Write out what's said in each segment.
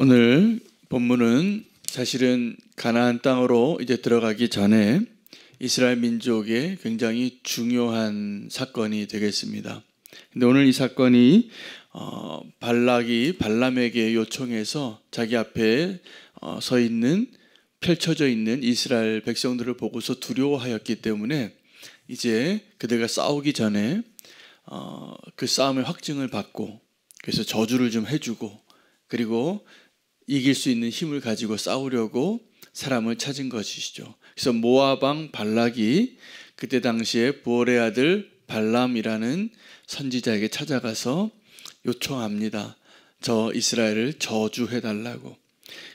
오늘 본문은 사실은 가나안 땅으로 이제 들어가기 전에 이스라엘 민족의 굉장히 중요한 사건이 되겠습니다. 근데 오늘 이 사건이 발락이 발람에게 요청해서 자기 앞에 서 있는 펼쳐져 있는 이스라엘 백성들을 보고서 두려워하였기 때문에 이제 그들과 싸우기 전에 그 싸움의 확증을 받고 그래서 저주를 좀 해주고 그리고 이길 수 있는 힘을 가지고 싸우려고 사람을 찾은 것이죠. 그래서 모압 왕 발락이 그때 당시에 부올의 아들 발람이라는 선지자에게 찾아가서 요청합니다. 저 이스라엘을 저주해달라고.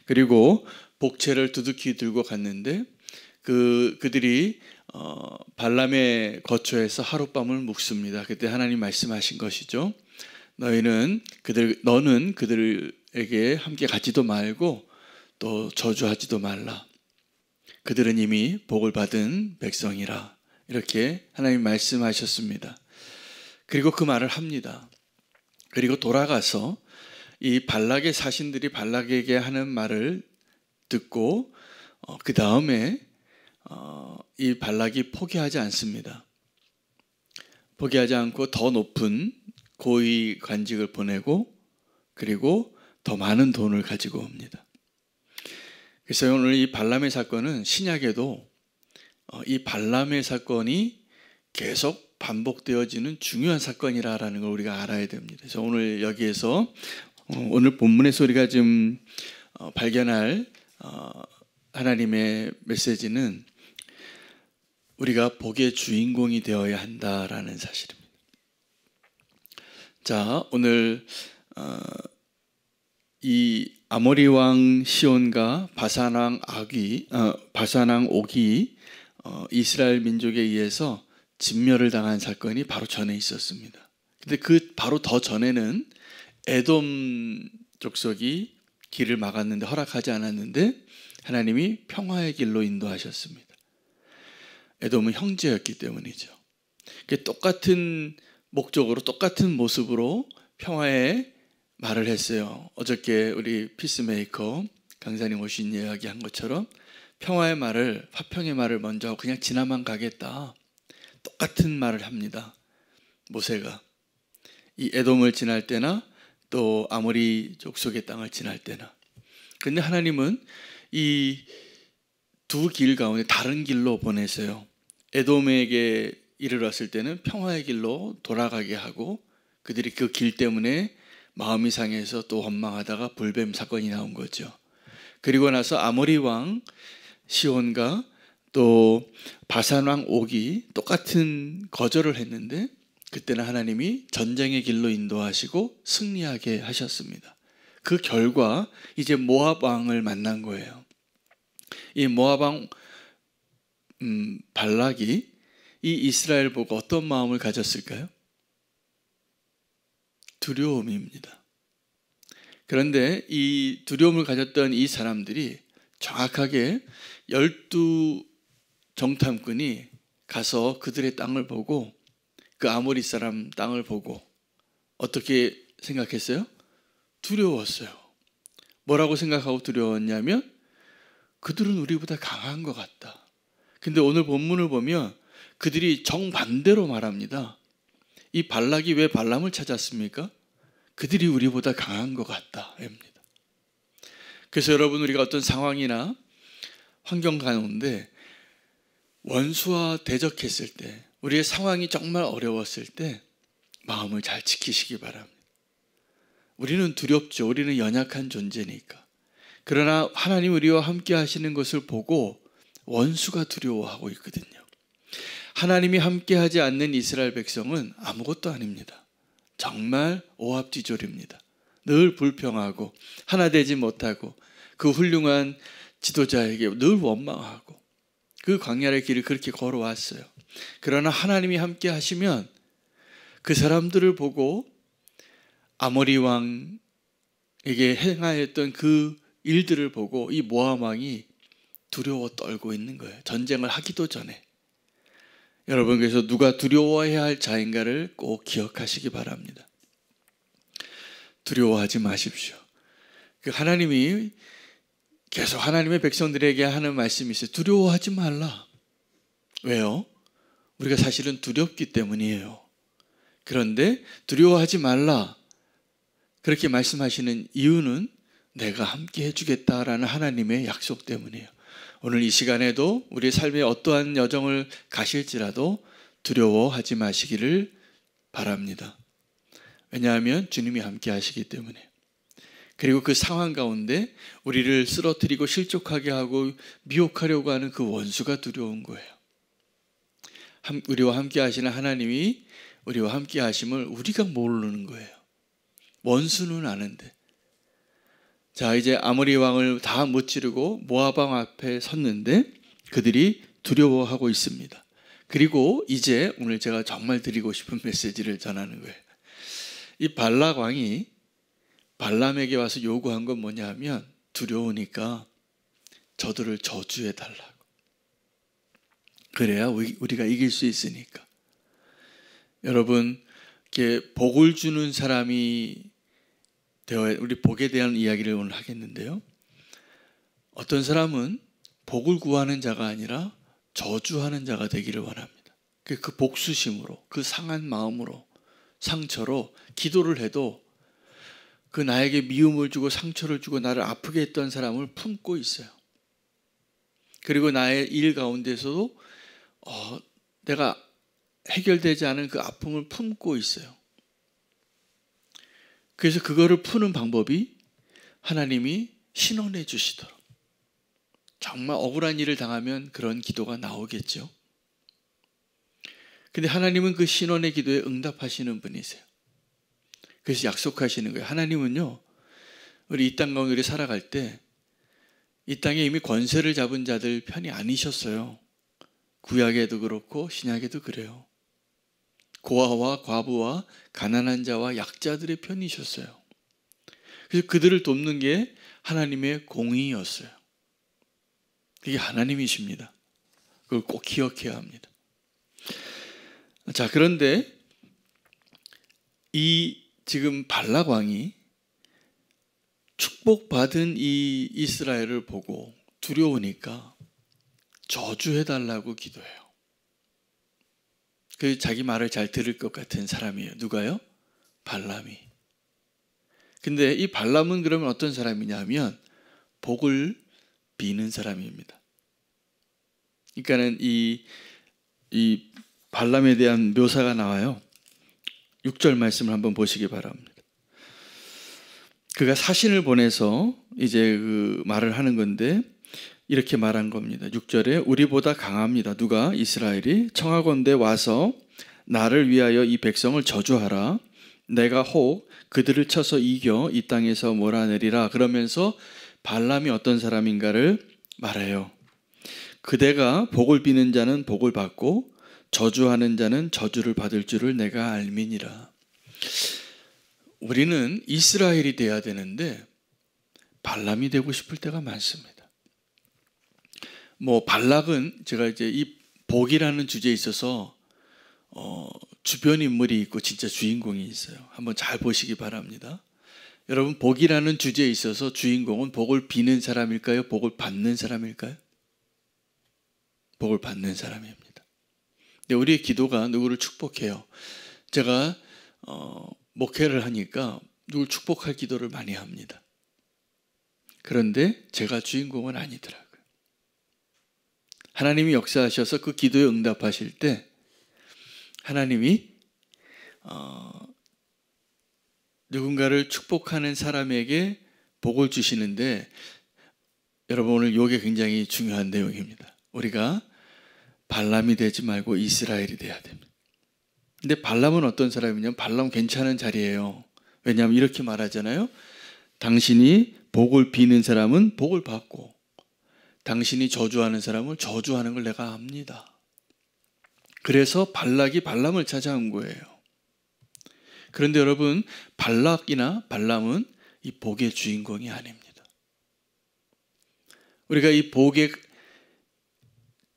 그리고 복채를 두둑히 들고 갔는데 그들이 발람의 거처에서 하룻밤을 묵습니다. 그때 하나님 말씀하신 것이죠. 너는 그들에게 함께 가지도 말고 또 저주하지도 말라. 그들은 이미 복을 받은 백성이라. 이렇게 하나님 말씀하셨습니다. 그리고 그 말을 합니다. 그리고 돌아가서 이 발락의 사신들이 발락에게 하는 말을 듣고 그 다음에 이 발락이 포기하지 않습니다. 포기하지 않고 더 높은 고위 관직을 보내고 그리고 더 많은 돈을 가지고 옵니다. 그래서 오늘 이 발람의 사건은 신약에도 이 발람의 사건이 계속 반복되어지는 중요한 사건이라는 걸 우리가 알아야 됩니다. 그래서 오늘 여기에서 오늘 본문에서 우리가 좀 발견할 하나님의 메시지는 우리가 복의 주인공이 되어야 한다라는 사실입니다. 자, 오늘 이 아모리 왕 시온과 바산 왕 옥이 이스라엘 민족에 의해서 진멸을 당한 사건이 바로 전에 있었습니다. 근데 그 바로 더 전에는 에돔 족속이 길을 막았는데 허락하지 않았는데 하나님이 평화의 길로 인도하셨습니다. 에돔은 형제였기 때문이죠. 똑같은 목적으로 똑같은 모습으로 평화의 말을 했어요. 어저께 우리 피스메이커 강사님 오신 이야기한 것처럼 평화의 말을 화평의 말을 먼저 하고 그냥 지나만 가겠다. 똑같은 말을 합니다. 모세가 이 에돔을 지날 때나 또 아모리 족속의 땅을 지날 때나. 그런데 하나님은 이 두 길 가운데 다른 길로 보내세요. 에돔에게 이르렀을 때는 평화의 길로 돌아가게 하고 그들이 그 길 때문에 마음이 상해서 또 원망하다가 불뱀 사건이 나온 거죠. 그리고 나서 아모리 왕 시온과 또 바산 왕 옥이 똑같은 거절을 했는데 그때는 하나님이 전쟁의 길로 인도하시고 승리하게 하셨습니다. 그 결과 이제 모압 왕을 만난 거예요. 이 모압 왕 발락이 이 이스라엘 보고 어떤 마음을 가졌을까요? 두려움입니다. 그런데 이 두려움을 가졌던 이 사람들이 정확하게 12 정탐꾼이 가서 그들의 땅을 보고 그 아모리 사람 땅을 보고 어떻게 생각했어요? 두려웠어요. 뭐라고 생각하고 두려웠냐면 그들은 우리보다 강한 것 같다. 근데 오늘 본문을 보면 그들이 정반대로 말합니다. 이 발락이 왜 발람을 찾았습니까? 그들이 우리보다 강한 것 같다. 입니다. 그래서 여러분 우리가 어떤 상황이나 환경 가운데 원수와 대적했을 때 우리의 상황이 정말 어려웠을 때 마음을 잘 지키시기 바랍니다. 우리는 두렵죠. 우리는 연약한 존재니까. 그러나 하나님 우리와 함께 하시는 것을 보고 원수가 두려워하고 있거든요. 하나님이 함께하지 않는 이스라엘 백성은 아무것도 아닙니다. 정말 오합지졸입니다. 늘 불평하고 하나 되지 못하고 그 훌륭한 지도자에게 늘 원망하고 그 광야의 길을 그렇게 걸어왔어요. 그러나 하나님이 함께 하시면 그 사람들을 보고 아모리 왕에게 행하였던 그 일들을 보고 이 모압 왕이 두려워 떨고 있는 거예요. 전쟁을 하기도 전에. 여러분 그래서 누가 두려워해야 할 자인가를 꼭 기억하시기 바랍니다. 두려워하지 마십시오. 그 하나님이 계속 하나님의 백성들에게 하는 말씀이 있어요. 두려워하지 말라. 왜요? 우리가 사실은 두렵기 때문이에요. 그런데 두려워하지 말라. 그렇게 말씀하시는 이유는 내가 함께 해주겠다라는 하나님의 약속 때문이에요. 오늘 이 시간에도 우리의 삶에 어떠한 여정을 가실지라도 두려워하지 마시기를 바랍니다. 왜냐하면 주님이 함께 하시기 때문에. 그리고 그 상황 가운데 우리를 쓰러뜨리고 실족하게 하고 미혹하려고 하는 그 원수가 두려운 거예요. 우리와 함께 하시는 하나님이 우리와 함께 하심을 우리가 모르는 거예요. 원수는 아는데. 자, 이제 아모리 왕을 다 무찌르고 모압 왕 앞에 섰는데 그들이 두려워하고 있습니다. 그리고 이제 오늘 제가 정말 드리고 싶은 메시지를 전하는 거예요. 이 발락 왕이 발람에게 와서 요구한 건 뭐냐 하면 두려우니까 저들을 저주해 달라고. 그래야 우리가 이길 수 있으니까. 여러분, 이렇게 복을 주는 사람이 되어 우리 복에 대한 이야기를 오늘 하겠는데요. 어떤 사람은 복을 구하는 자가 아니라 저주하는 자가 되기를 원합니다. 그 복수심으로, 그 상한 마음으로, 상처로 기도를 해도 그 나에게 미움을 주고 상처를 주고 나를 아프게 했던 사람을 품고 있어요. 그리고 나의 일 가운데서도 내가 해결되지 않은 그 아픔을 품고 있어요. 그래서 그거를 푸는 방법이 하나님이 신원해 주시도록. 정말 억울한 일을 당하면 그런 기도가 나오겠죠. 근데 하나님은 그 신원의 기도에 응답하시는 분이세요. 그래서 약속하시는 거예요. 하나님은요, 우리 이 땅 가운데 살아갈 때 이 땅에 이미 권세를 잡은 자들 편이 아니셨어요. 구약에도 그렇고 신약에도 그래요. 고아와 과부와 가난한 자와 약자들의 편이셨어요. 그래서 그들을 돕는 게 하나님의 공의였어요. 그게 하나님이십니다. 그걸 꼭 기억해야 합니다. 자, 그런데 이 지금 발락 왕이 축복받은 이 이스라엘을 보고 두려우니까 저주해달라고 기도해요. 그 자기 말을 잘 들을 것 같은 사람이에요. 누가요? 발람이. 근데 이 발람은 그러면 어떤 사람이냐 하면 복을 비는 사람입니다. 그러니까는 이 발람에 대한 묘사가 나와요. 6절 말씀을 한번 보시기 바랍니다. 그가 사신을 보내서 이제 그 말을 하는 건데 이렇게 말한 겁니다. 6절에 우리보다 강합니다. 누가? 이스라엘이 청하건대 와서 나를 위하여 이 백성을 저주하라. 내가 혹 그들을 쳐서 이겨 이 땅에서 몰아내리라. 그러면서 발람이 어떤 사람인가를 말해요. 그대가 복을 비는 자는 복을 받고 저주하는 자는 저주를 받을 줄을 내가 알미니라. 우리는 이스라엘이 돼야 되는데 발람이 되고 싶을 때가 많습니다. 발락은 제가 이제 이 복이라는 주제에 있어서 주변 인물이 있고 진짜 주인공이 있어요. 한번 잘 보시기 바랍니다. 여러분, 복이라는 주제에 있어서 주인공은 복을 비는 사람일까요? 복을 받는 사람일까요? 복을 받는 사람입니다. 근데 우리의 기도가 누구를 축복해요. 제가 목회를 하니까 누굴 축복할 기도를 많이 합니다. 그런데 제가 주인공은 아니더라고요. 하나님이 역사하셔서 그 기도에 응답하실 때 하나님이 누군가를 축복하는 사람에게 복을 주시는데, 여러분 오늘 이게 굉장히 중요한 내용입니다. 우리가 발람이 되지 말고 이스라엘이 돼야 됩니다. 근데 발람은 어떤 사람이냐면 발람 괜찮은 자리예요. 왜냐하면 이렇게 말하잖아요. 당신이 복을 비는 사람은 복을 받고 당신이 저주하는 사람은 저주하는 걸 내가 압니다. 그래서 발락이 발람을 찾아온 거예요. 그런데 여러분, 발락이나 발람은 이 복의 주인공이 아닙니다. 우리가 이 복의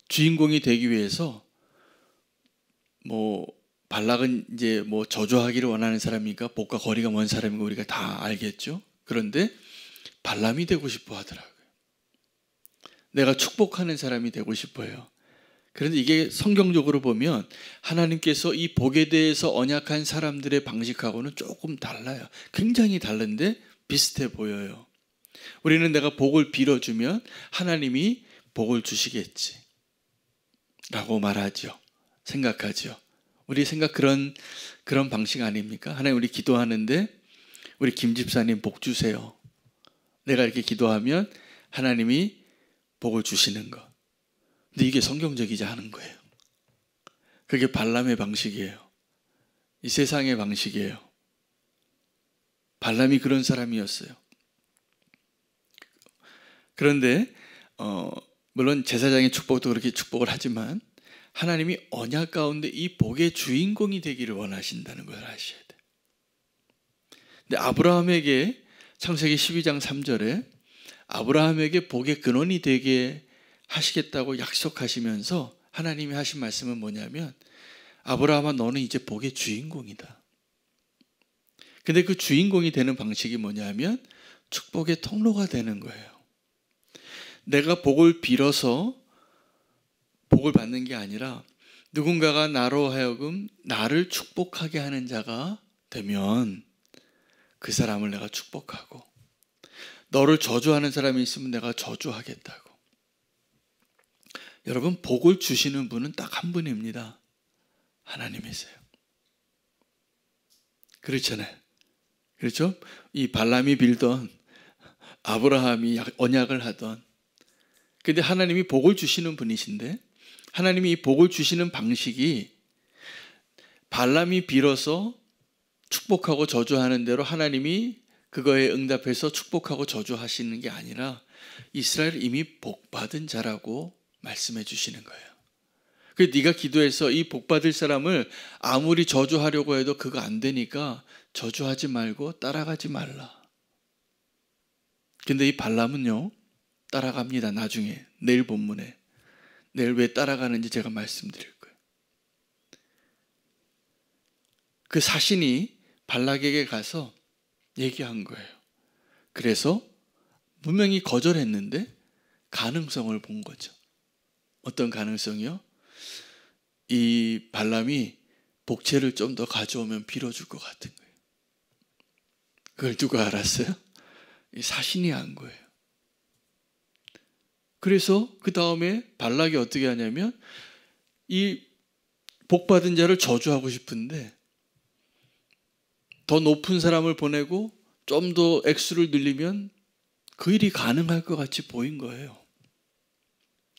주인공이 되기 위해서 발락은 이제 저주하기를 원하는 사람이니까 복과 거리가 먼 사람인 거 우리가 다 알겠죠. 그런데 발람이 되고 싶어 하더라고요. 내가 축복하는 사람이 되고 싶어요. 그런데 이게 성경적으로 보면 하나님께서 이 복에 대해서 언약한 사람들의 방식하고는 조금 달라요. 굉장히 다른데 비슷해 보여요. 우리는 내가 복을 빌어주면 하나님이 복을 주시겠지 라고 말하죠. 생각하죠. 우리 생각 그런 방식 아닙니까? 하나님, 우리 기도하는데 우리 김 집사님 복 주세요. 내가 이렇게 기도하면 하나님이 복을 주시는 거. 근데 이게 성경적이지 않은 거예요. 그게 발람의 방식이에요. 이 세상의 방식이에요. 발람이 그런 사람이었어요. 그런데 물론 제사장의 축복도 그렇게 축복을 하지만 하나님이 언약 가운데 이 복의 주인공이 되기를 원하신다는 걸 아셔야 돼요. 근데 아브라함에게 창세기 12장 3절에 아브라함에게 복의 근원이 되게 하시겠다고 약속하시면서 하나님이 하신 말씀은 뭐냐면, 아브라함아, 너는 이제 복의 주인공이다. 근데 그 주인공이 되는 방식이 뭐냐면 축복의 통로가 되는 거예요. 내가 복을 빌어서 복을 받는 게 아니라 누군가가 나로 하여금 나를 축복하게 하는 자가 되면 그 사람을 내가 축복하고, 너를 저주하는 사람이 있으면 내가 저주하겠다고. 여러분, 복을 주시는 분은 딱 한 분입니다. 하나님이세요. 그렇잖아요. 그렇죠? 이 발람이 빌던, 아브라함이 언약을 하던, 근데 하나님이 복을 주시는 분이신데, 하나님이 이 복을 주시는 방식이 발람이 빌어서 축복하고 저주하는 대로 하나님이 그거에 응답해서 축복하고 저주하시는 게 아니라 이스라엘 이미 복받은 자라고 말씀해 주시는 거예요. 그래서 네가 기도해서 이 복받을 사람을 아무리 저주하려고 해도 그거 안 되니까 저주하지 말고 따라가지 말라. 근데 이 발람은요, 따라갑니다. 나중에 내일 본문에. 내일 왜 따라가는지 제가 말씀드릴 거예요. 그 사신이 발락에게 가서 얘기한 거예요. 그래서 분명히 거절했는데 가능성을 본 거죠. 어떤 가능성이요? 이 발람이 복채를 좀 더 가져오면 빌어줄 것 같은 거예요. 그걸 누가 알았어요? 이 사신이 안 거예요. 그래서 그 다음에 발락이 어떻게 하냐면 이 복받은 자를 저주하고 싶은데 더 높은 사람을 보내고 좀 더 액수를 늘리면 그 일이 가능할 것 같이 보인 거예요.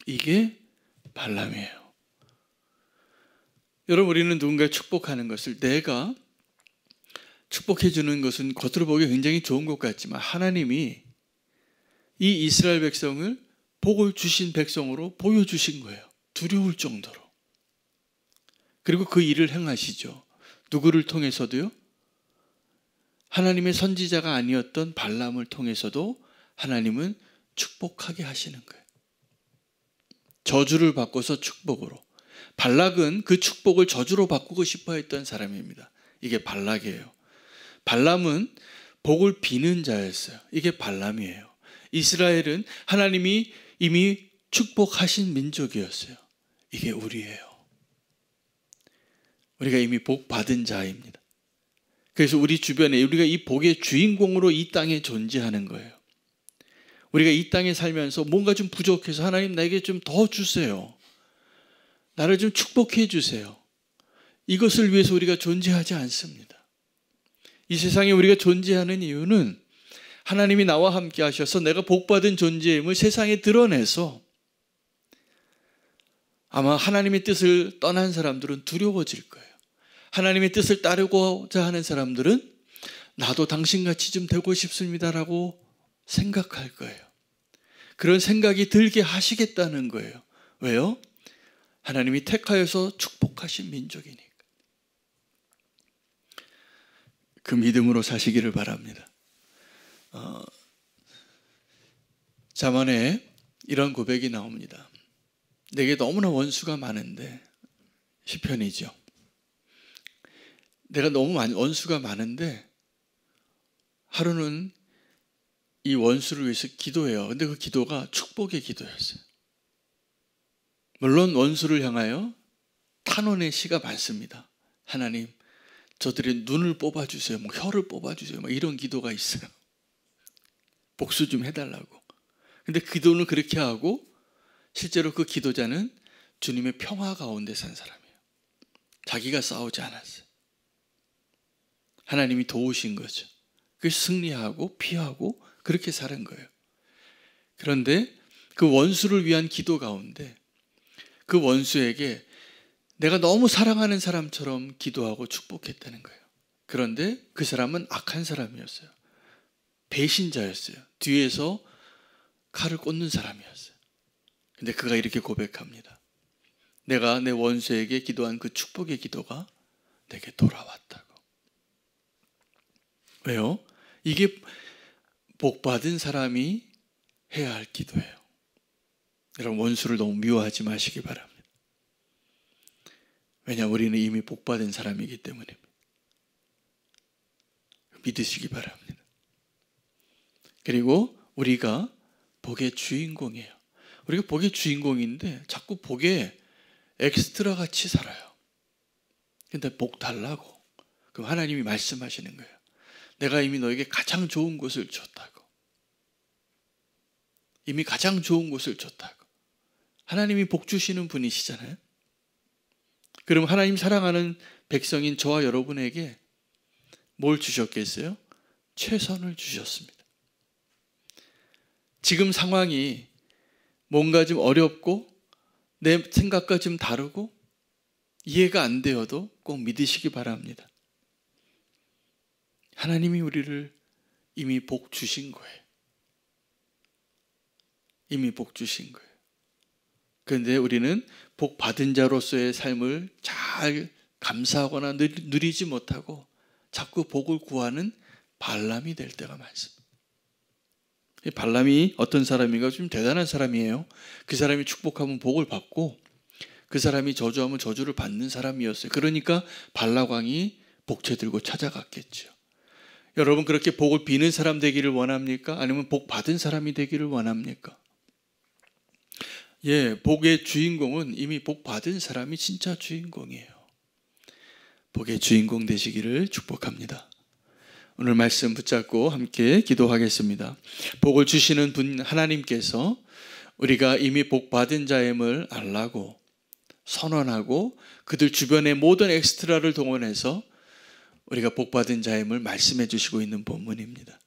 이게 발람이에요. 여러분, 우리는 누군가를 축복하는 것을, 내가 축복해 주는 것은 겉으로 보기 굉장히 좋은 것 같지만 하나님이 이 이스라엘 백성을 복을 주신 백성으로 보여주신 거예요. 두려울 정도로. 그리고 그 일을 행하시죠. 누구를 통해서도요? 하나님의 선지자가 아니었던 발람을 통해서도 하나님은 축복하게 하시는 거예요. 저주를 바꿔서 축복으로. 발락은 그 축복을 저주로 바꾸고 싶어 했던 사람입니다. 이게 발락이에요. 발람은 복을 비는 자였어요. 이게 발람이에요. 이스라엘은 하나님이 이미 축복하신 민족이었어요. 이게 우리예요. 우리가 이미 복 받은 자입니다. 그래서 우리 주변에 우리가 이 복의 주인공으로 이 땅에 존재하는 거예요. 우리가 이 땅에 살면서 뭔가 좀 부족해서 하나님 나에게 좀 더 주세요. 나를 좀 축복해 주세요. 이것을 위해서 우리가 존재하지 않습니다. 이 세상에 우리가 존재하는 이유는 하나님이 나와 함께 하셔서 내가 복받은 존재임을 세상에 드러내서 아마 하나님의 뜻을 떠난 사람들은 두려워질 거예요. 하나님의 뜻을 따르고자 하는 사람들은 나도 당신같이 좀 되고 싶습니다라고 생각할 거예요. 그런 생각이 들게 하시겠다는 거예요. 왜요? 하나님이 택하여서 축복하신 민족이니까. 그 믿음으로 사시기를 바랍니다. 잠언에 이런 고백이 나옵니다. 내게 너무나 원수가 많은데, 시편이죠. 내가 너무 원수가 많은데 하루는 이 원수를 위해서 기도해요. 근데 그 기도가 축복의 기도였어요. 물론 원수를 향하여 탄원의 시가 많습니다. 하나님, 저들의 눈을 뽑아주세요. 뭐 혀를 뽑아주세요. 뭐 이런 기도가 있어요. 복수 좀 해달라고. 근데 기도는 그렇게 하고 실제로 그 기도자는 주님의 평화 가운데 산 사람이에요. 자기가 싸우지 않았어요. 하나님이 도우신 거죠. 그래서 승리하고 피하고 그렇게 사는 거예요. 그런데 그 원수를 위한 기도 가운데 그 원수에게 내가 너무 사랑하는 사람처럼 기도하고 축복했다는 거예요. 그런데 그 사람은 악한 사람이었어요. 배신자였어요. 뒤에서 칼을 꽂는 사람이었어요. 근데 그가 이렇게 고백합니다. 내가 내 원수에게 기도한 그 축복의 기도가 내게 돌아왔다고. 왜요? 이게 복받은 사람이 해야 할 기도예요. 여러분, 원수를 너무 미워하지 마시기 바랍니다. 왜냐하면 우리는 이미 복받은 사람이기 때문입니다. 믿으시기 바랍니다. 그리고 우리가 복의 주인공이에요. 우리가 복의 주인공인데 자꾸 복에 엑스트라 같이 살아요. 근데 복 달라고. 그럼 하나님이 말씀하시는 거예요. 내가 이미 너에게 가장 좋은 것을 줬다고. 이미 가장 좋은 것을 줬다고. 하나님이 복 주시는 분이시잖아요. 그럼 하나님 사랑하는 백성인 저와 여러분에게 뭘 주셨겠어요? 최선을 주셨습니다. 지금 상황이 뭔가 좀 어렵고 내 생각과 좀 다르고 이해가 안 되어도 꼭 믿으시기 바랍니다. 하나님이 우리를 이미 복 주신 거예요. 이미 복 주신 거예요. 그런데 우리는 복 받은 자로서의 삶을 잘 감사하거나 누리지 못하고 자꾸 복을 구하는 발람이 될 때가 많습니다. 이 발람이 어떤 사람인가? 좀 대단한 사람이에요. 그 사람이 축복하면 복을 받고 그 사람이 저주하면 저주를 받는 사람이었어요. 그러니까 발라광이 복채 들고 찾아갔겠죠. 여러분, 그렇게 복을 비는 사람 되기를 원합니까? 아니면 복 받은 사람이 되기를 원합니까? 예, 복의 주인공은 이미 복 받은 사람이 진짜 주인공이에요. 복의 주인공 되시기를 축복합니다. 오늘 말씀 붙잡고 함께 기도하겠습니다. 복을 주시는 분 하나님께서 우리가 이미 복 받은 자임을 알라고 선언하고 그들 주변의 모든 엑스트라를 동원해서 우리가 복 받은 자임을 말씀해 주시고 있는 본문입니다.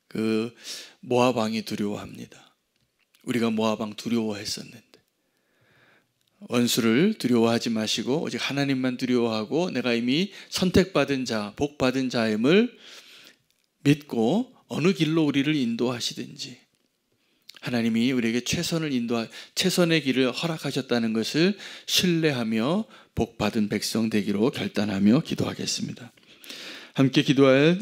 그 모압 왕이 두려워합니다. 우리가 모압 왕 두려워했었는데 원수를 두려워하지 마시고 오직 하나님만 두려워하고 내가 이미 선택받은 자, 복 받은 자임을 믿고 어느 길로 우리를 인도하시든지 하나님이 우리에게 최선의 길을 허락하셨다는 것을 신뢰하며 복 받은 백성 되기로 결단하며 기도하겠습니다. 함께 기도할